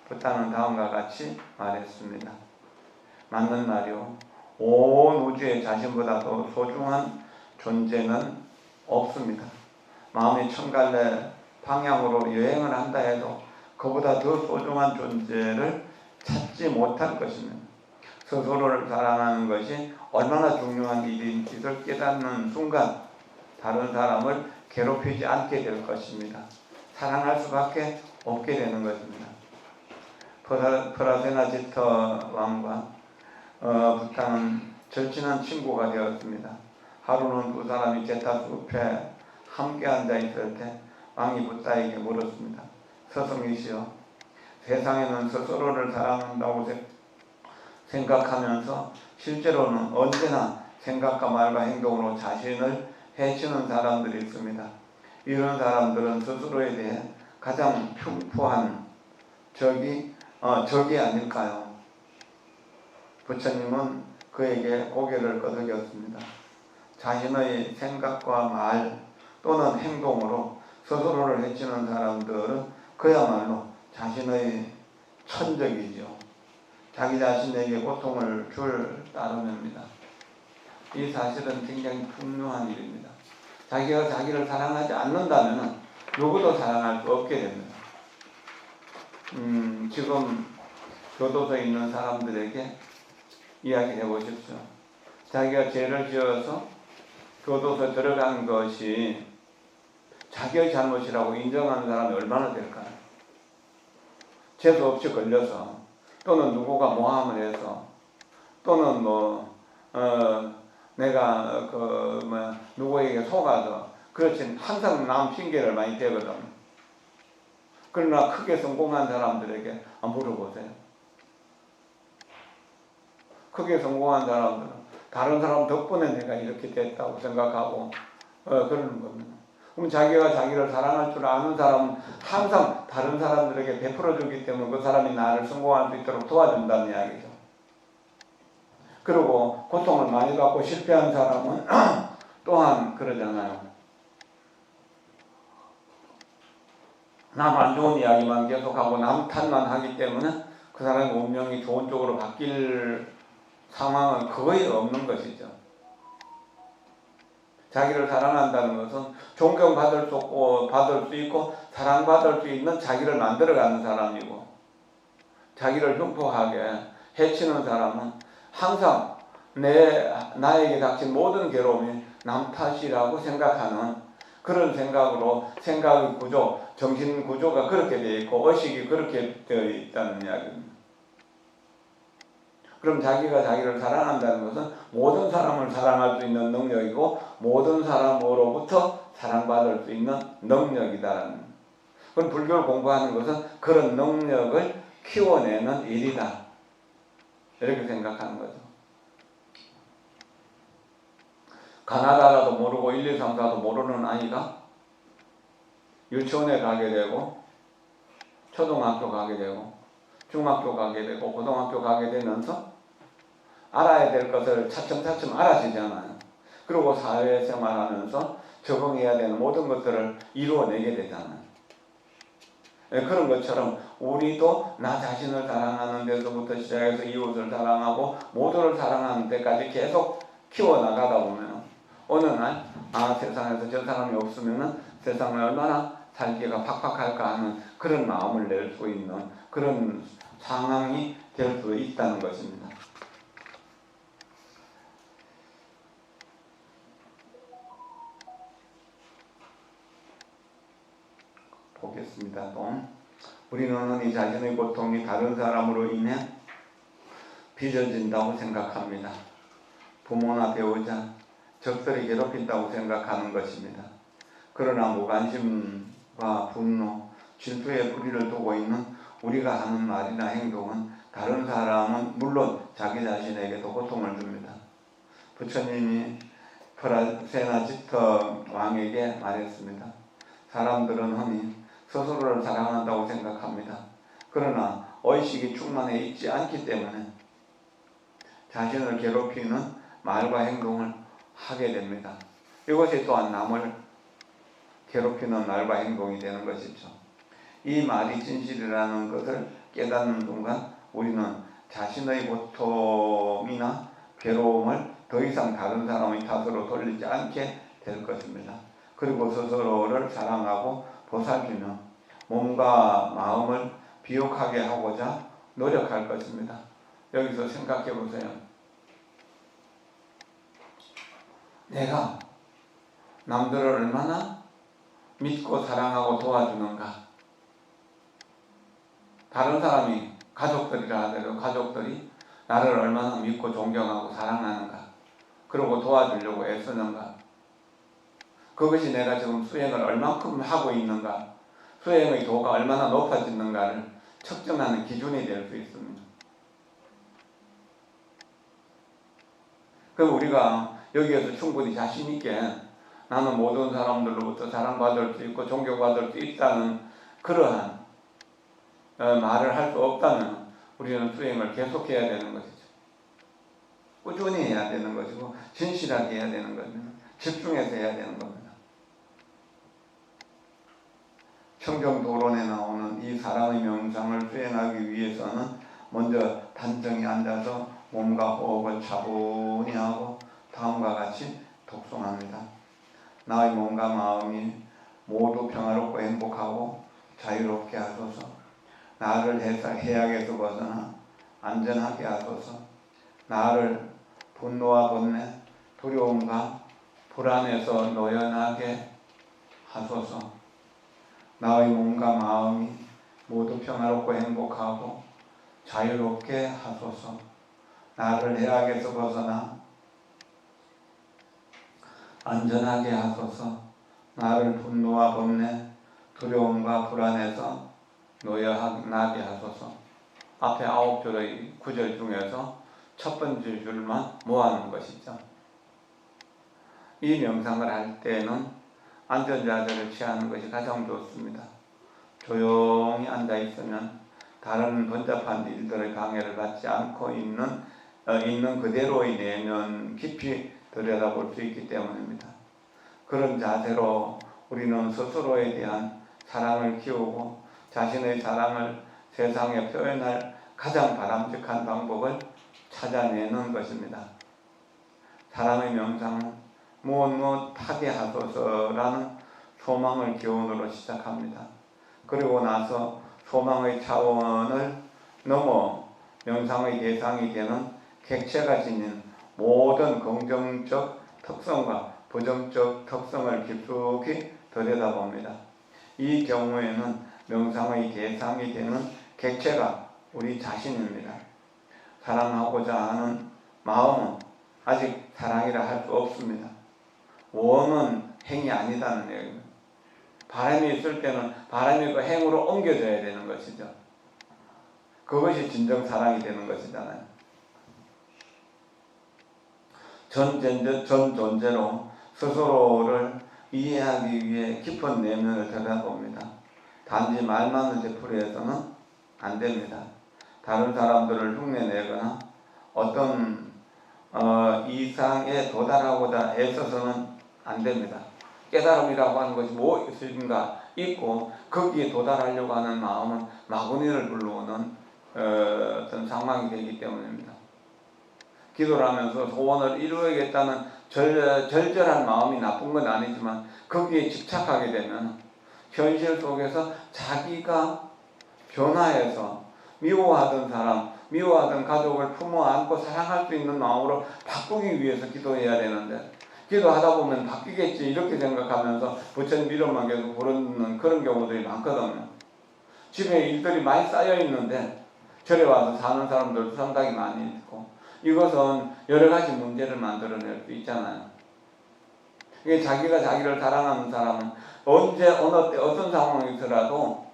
A: 붓다는 다음과 같이 말했습니다. 맞는 말이요. 온 우주에 자신보다 더 소중한 존재는 없습니다. 마음이 천갈래 방향으로 여행을 한다 해도 그보다 더 소중한 존재를 찾지 못할 것입니다. 스스로를 사랑하는 것이 얼마나 중요한 일인지를 깨닫는 순간 다른 사람을 괴롭히지 않게 될 것입니다. 사랑할 수밖에 없게 되는 것입니다. 프라세나지터 왕과 붓다는 절친한 친구가 되었습니다. 하루는 두 사람이 제타숲에 함께 앉아 있을 때 왕이 붓다에게 물었습니다. 스승이시여, 세상에는 스스로를 사랑한다고 생각하면서 실제로는 언제나 생각과 말과 행동으로 자신을 해치는 사람들이 있습니다. 이런 사람들은 스스로에 대해 가장 흉포한 적이 아닐까요? 부처님은 그에게 고개를 끄덕였습니다. 자신의 생각과 말 또는 행동으로 스스로를 해치는 사람들은 그야말로 자신의 천적이죠. 자기 자신에게 고통을 줄 따름입니다. 이 사실은 굉장히 중요한 일입니다. 자기가 자기를 사랑하지 않는다면 누구도 사랑할 수 없게 됩니다. 지금 교도소에 있는 사람들에게 이야기해 보십시오. 자기가 죄를 지어서 교도소에 들어간 것이 자기의 잘못이라고 인정하는 사람이 얼마나 될까요? 죄도 없이 걸려서 또는 누구가 모함을 해서 또는 내가 누구에게 속아서 그렇지 항상 남 핑계를 많이 대거든. 그러나 크게 성공한 사람들에게 물어보세요. 크게 성공한 사람들은 다른 사람 덕분에 내가 이렇게 됐다고 생각하고 그러는 겁니다. 그럼 자기가 자기를 사랑할 줄 아는 사람은 항상 다른 사람들에게 베풀어주기 때문에 그 사람이 나를 성공할 수 있도록 도와준다는 이야기죠. 그리고 고통을 많이 받고 실패한 사람은 또한 그러잖아요. 남 안 좋은 이야기만 계속하고 남 탓만 하기 때문에 그 사람의 운명이 좋은 쪽으로 바뀔 상황은 거의 없는 것이죠. 자기를 사랑한다는 것은 존경받을 수 있고 사랑받을 수 있는 자기를 만들어가는 사람이고, 자기를 흉포하게 해치는 사람은 항상 나에게 닥친 모든 괴로움이 남 탓이라고 생각하는 그런 생각으로 생각의 구조, 정신 구조가 그렇게 되어 있고 의식이 그렇게 되어 있다는 이야기입니다. 그럼 자기가 자기를 사랑한다는 것은 모든 사람을 사랑할 수 있는 능력이고 모든 사람으로부터 사랑받을 수 있는 능력이다라는 거예요. 그럼 불교를 공부하는 것은 그런 능력을 키워내는 일이다, 이렇게 생각하는 거죠. 가나다라도 모르고 1, 2, 3, 4도 모르는 아이가 유치원에 가게 되고 초등학교 가게 되고 중학교 가게 되고 고등학교 가게 되면서 알아야 될 것을 차츰차츰 알아지잖아요. 그리고 사회생활하면서 적응해야 되는 모든 것들을 이루어내게 되잖아요. 그런 것처럼 우리도 나 자신을 사랑하는 데서부터 시작해서 이웃을 사랑하고 모두를 사랑하는 데까지 계속 키워나가다 보면 어느 날 세상에서 저 사람이 없으면 세상을 얼마나 살기가 팍팍할까 하는 그런 마음을 낼 수 있는 그런 상황이 될 수 있다는 것입니다. 보겠습니다. 또 우리는 흔히 자신의 고통이 다른 사람으로 인해 빚어진다고 생각합니다. 부모나 배우자, 적들이 괴롭힌다고 생각하는 것입니다. 그러나 무관심과 분노, 질투에 뿌리를 두고 있는 우리가 하는 말이나 행동은 다른 사람은 물론 자기 자신에게도 고통을 줍니다. 부처님이 프라세나지터 왕에게 말했습니다. 사람들은 흔히 스스로를 사랑한다고 생각합니다. 그러나 의식이 충만해 있지 않기 때문에 자신을 괴롭히는 말과 행동을 하게 됩니다. 이것이 또한 남을 괴롭히는 말과 행동이 되는 것이죠. 이 말이 진실이라는 것을 깨닫는 순간 우리는 자신의 고통이나 괴로움을 더 이상 다른 사람의 탓으로 돌리지 않게 될 것입니다. 그리고 스스로를 사랑하고 보살피며 몸과 마음을 비옥하게 하고자 노력할 것입니다. 여기서 생각해 보세요. 내가 남들을 얼마나 믿고 사랑하고 도와주는가. 다른 사람이 가족들이라 하더라도 가족들이 나를 얼마나 믿고 존경하고 사랑하는가. 그러고 도와주려고 애쓰는가. 그것이 내가 지금 수행을 얼만큼 하고 있는가. 수행의 도가 얼마나 높아지는가를 측정하는 기준이 될 수 있습니다. 그럼 우리가 여기에서 충분히 자신 있게 나는 모든 사람들로부터 사랑받을 수 있고 존경받을 수 있다는 그러한 말을 할 수 없다면 우리는 수행을 계속해야 되는 것이죠. 꾸준히 해야 되는 것이고 진실하게 해야 되는 겁니다. 집중해서 해야 되는 겁니다. 청정도론에 나오는 이 사랑의 명상을 수행하기 위해서는 먼저 단정히 앉아서 몸과 호흡을 차분히 하고 다음과 같이 독송합니다. 나의 몸과 마음이 모두 평화롭고 행복하고 자유롭게 하소서. 나를 해악에서 벗어나 안전하게 하소서. 나를 분노와 번뇌, 두려움과 불안에서 노연하게 하소서. 나의 몸과 마음이 모두 평화롭고 행복하고 자유롭게 하소서. 나를 해악에서 벗어나 안전하게 하소서. 나를 분노와 번뇌, 두려움과 불안에서 노여나게 하소서. 앞에 9줄의 구절 중에서 첫 번째 줄만 모아놓은 것이죠. 이 명상을 할 때는 안전자세를 취하는 것이 가장 좋습니다. 조용히 앉아있으면 다른 번잡한 일들의 방해를 받지 않고 있는 그대로의 내면 깊이 들여다볼 수 있기 때문입니다. 그런 자세로 우리는 스스로에 대한 사랑을 키우고 자신의 사랑을 세상에 표현할 가장 바람직한 방법을 찾아내는 것입니다. 사랑의 명상은 무엇 하게 하소서라는 소망의 기원으로 시작합니다. 그리고 나서 소망의 차원을 넘어 명상의 대상이 되는 객체가 지닌 모든 긍정적 특성과 부정적 특성을 깊숙이 들여다봅니다. 이 경우에는 명상의 대상이 되는 객체가 우리 자신입니다. 사랑하고자 하는 마음은 아직 사랑이라 할 수 없습니다. 원은 행이 아니다는 얘기입니다. 바람이 있을 때는 바람이 그 행으로 옮겨져야 되는 것이죠. 그것이 진정 사랑이 되는 것이잖아요. 전 존재로 스스로를 이해하기 위해 깊은 내면을 들여다봅니다. 단지 말만을 되풀이해서는 안 됩니다. 다른 사람들을 흉내내거나 어떤 이상에 도달하고자 애써서는 안 됩니다. 깨달음이라고 하는 것이 무엇인가 있고 거기에 도달하려고 하는 마음은 마구니를 불러오는 어떤 상황이 되기 때문입니다. 기도를 하면서 소원을 이루어야겠다는 절절한 마음이 나쁜 건 아니지만 거기에 집착하게 되면 현실 속에서 자기가 변화해서 미워하던 사람, 미워하던 가족을 품어 안고 사랑할 수 있는 마음으로 바꾸기 위해서 기도해야 되는데 기도하다 보면 바뀌겠지 이렇게 생각하면서 부처님 이름만 계속 부르는 그런 경우들이 많거든요. 집에 일들이 많이 쌓여 있는데 절에 와서 사는 사람들도 상당히 많이 있고 이것은 여러 가지 문제를 만들어낼 수 있잖아요. 이게 자기가 자기를 사랑하는 사람은 언제 어느 때 어떤 상황에서라도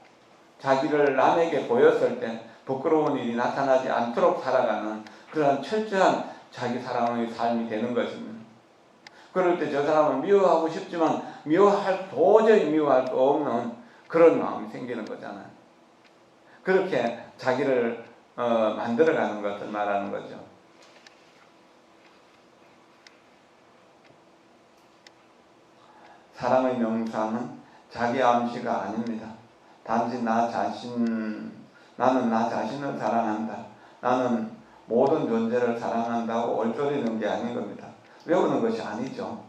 A: 자기를 남에게 보였을 때 부끄러운 일이 나타나지 않도록 살아가는 그러한 철저한 자기 사랑의 삶이 되는 것입니다. 그럴 때 저 사람을 미워하고 싶지만 도저히 미워할 수 없는 그런 마음이 생기는 거잖아요. 그렇게 자기를 만들어가는 것을 말하는 거죠. 사랑의 명상은 자기 암시가 아닙니다. 단지 나는 나 자신을 사랑한다. 나는 모든 존재를 사랑한다고 얼조리는 게 아닌 겁니다. 외우는 것이 아니죠.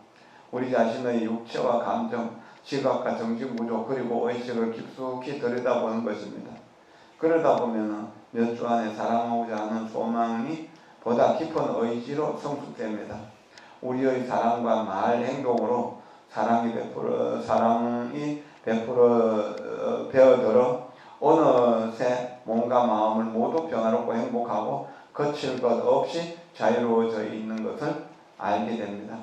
A: 우리 자신의 육체와 감정, 지각과 정신 구조 그리고 의식을 깊숙이 들여다보는 것입니다. 그러다 보면 몇 주 안에 사랑하고자 하는 소망이 보다 깊은 의지로 성숙됩니다. 우리의 사랑과 말, 행동으로 사랑이 배어들어 어느새 몸과 마음을 모두 평화롭고 행복하고 거칠 것 없이 자유로워져 있는 것을 알게 됩니다.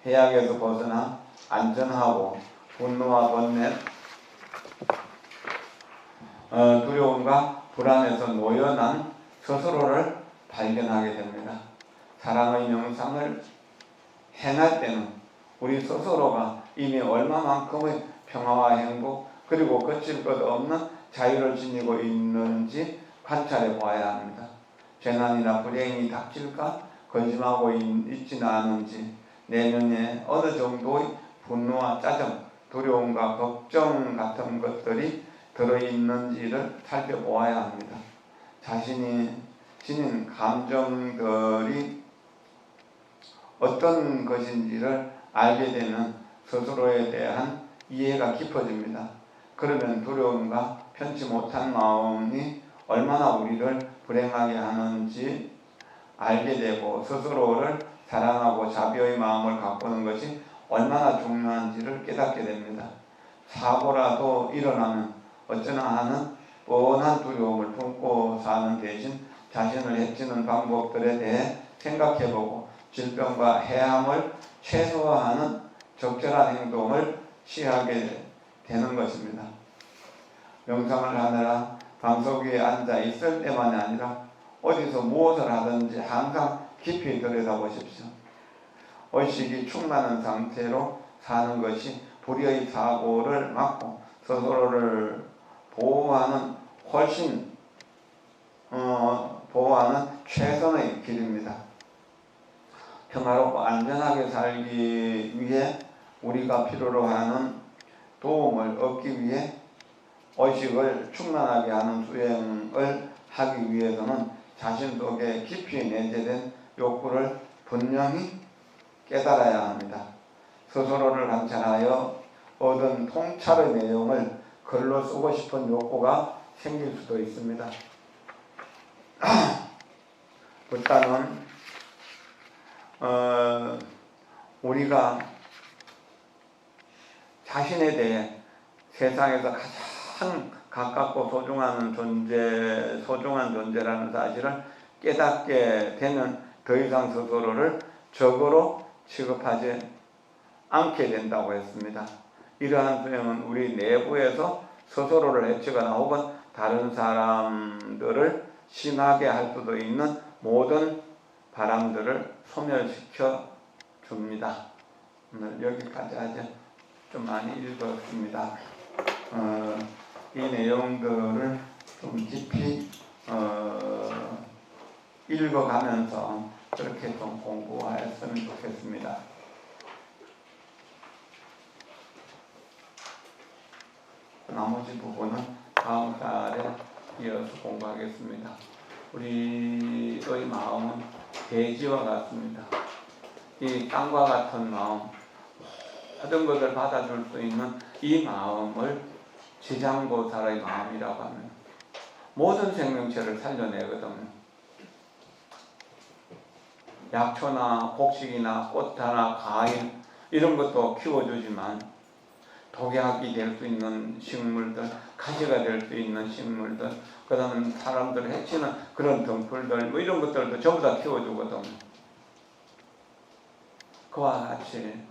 A: 해악에서 벗어나 안전하고 분노와 번뇌, 두려움과 불안에서 놓여난 스스로를 발견하게 됩니다. 사랑의 명상을 행할 때는 우리 스스로가 이미 얼마만큼의 평화와 행복 그리고 거칠 것 없는 자유를 지니고 있는지 관찰해 보아야 합니다. 재난이나 불행이 닥칠까 근심하고 있지는 않은지 내면에 어느 정도의 분노와 짜증, 두려움과 걱정 같은 것들이 들어있는지를 살펴보아야 합니다. 자신이 지닌 감정들이 어떤 것인지를 알게 되면 스스로에 대한 이해가 깊어집니다. 그러면 두려움과 편치 못한 마음이 얼마나 우리를 불행하게 하는지 알게 되고 스스로를 사랑하고 자비의 마음을 가꾸는 것이 얼마나 중요한지를 깨닫게 됩니다. 사고라도 일어나면 어쩌나 하는 뻔한 두려움을 품고 사는 대신 자신을 해치는 방법들에 대해 생각해보고 질병과 해함을 최소화하는 적절한 행동을 취하게 되는 것입니다. 명상을 하느라 방석 위에 앉아 있을 때만이 아니라 어디서 무엇을 하든지 항상 깊이 들여다보십시오. 의식이 충만한 상태로 사는 것이 불의의 사고를 막고 스스로를 보호하는 최선의 길입니다. 평화롭고 안전하게 살기 위해 우리가 필요로 하는 도움을 얻기 위해 의식을 충만하게 하는 수행을 하기 위해서는 자신 속에 깊이 내재된 욕구를 분명히 깨달아야 합니다. 스스로를 관찰하여 얻은 통찰의 내용을 글로 쓰고 싶은 욕구가 생길 수도 있습니다. 일단은 우리가 자신에 대해 세상에서 가장 가깝고 소중한 존재라는 사실을 깨닫게 되면 더 이상 스스로를 적으로 취급하지 않게 된다고 했습니다. 이러한 수행은 우리 내부에서 스스로를 해치거나 혹은 다른 사람들을 심하게 할 수도 있는 모든 바람들을 소멸시켜 줍니다. 오늘 여기까지 하죠. 좀 많이 읽었습니다. 이 내용들을 좀 깊이 읽어가면서 그렇게 좀 공부하였으면 좋겠습니다. 나머지 부분은 다음 달에 이어서 공부하겠습니다. 우리의 마음은 대지와 같습니다. 이 땅과 같은 마음, 모든 것을 받아줄 수 있는 이 마음을 지장보살의 마음이라고 하면 모든 생명체를 살려내거든요. 약초나 곡식이나 꽃하나 과일 이런 것도 키워주지만 독약이 될 수 있는 식물들, 가시가 될 수 있는 식물들, 그 다음에 사람들을 해치는 그런 등풀들 뭐 이런 것들도 전부 다 키워주거든요. 그와 같이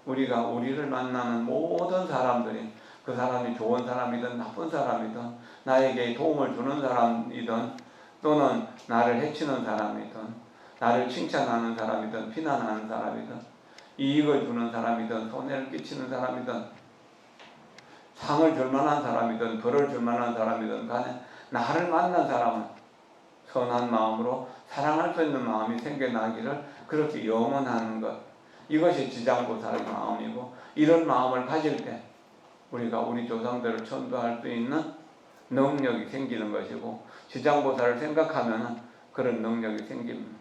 A: 우리가 우리를 만나는 모든 사람들이 그 사람이 좋은 사람이든 나쁜 사람이든 나에게 도움을 주는 사람이든 또는 나를 해치는 사람이든 나를 칭찬하는 사람이든 비난하는 사람이든 이익을 주는 사람이든 손해를 끼치는 사람이든 상을 줄 만한 사람이든 벌을 줄 만한 사람이든 간에 나를 만난 사람은 선한 마음으로 사랑할 수 있는 마음이 생겨나기를 그렇게 염원하는 것, 이것이 지장보살의 마음이고 이런 마음을 가질 때 우리가 우리 조상들을 천도할 수 있는 능력이 생기는 것이고, 지장보살을 생각하면 그런 능력이 생깁니다.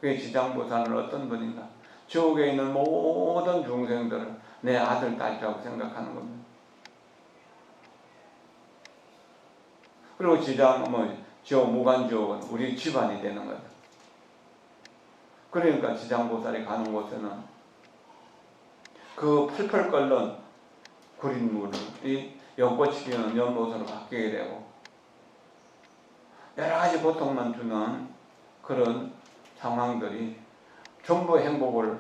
A: 그 지장보살은 어떤 분인가? 지옥에 있는 모든 중생들을 내 아들, 딸이라고 생각하는 겁니다. 그리고 지옥, 무간지옥은 우리 집안이 되는 거예요. 그러니까 지장보살이 가는 곳에는 그 펄펄 끓는 구린 물이 연꽃이 피우는 연못으로 바뀌게 되고, 여러 가지 고통만 주는 그런 상황들이 전부 행복을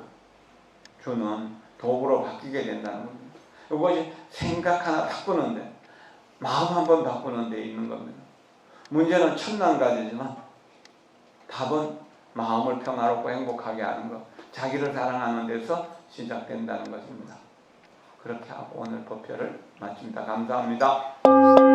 A: 주는 도구로 바뀌게 된다는 겁니다. 이것이 생각 하나 바꾸는데, 마음 한번 바꾸는 데 있는 겁니다. 문제는 천만 가지지만 답은 마음을 평화롭고 행복하게 하는 것, 자기를 사랑하는 데서 시작된다는 것입니다. 그렇게 하고 오늘 법회를 마칩니다. 감사합니다.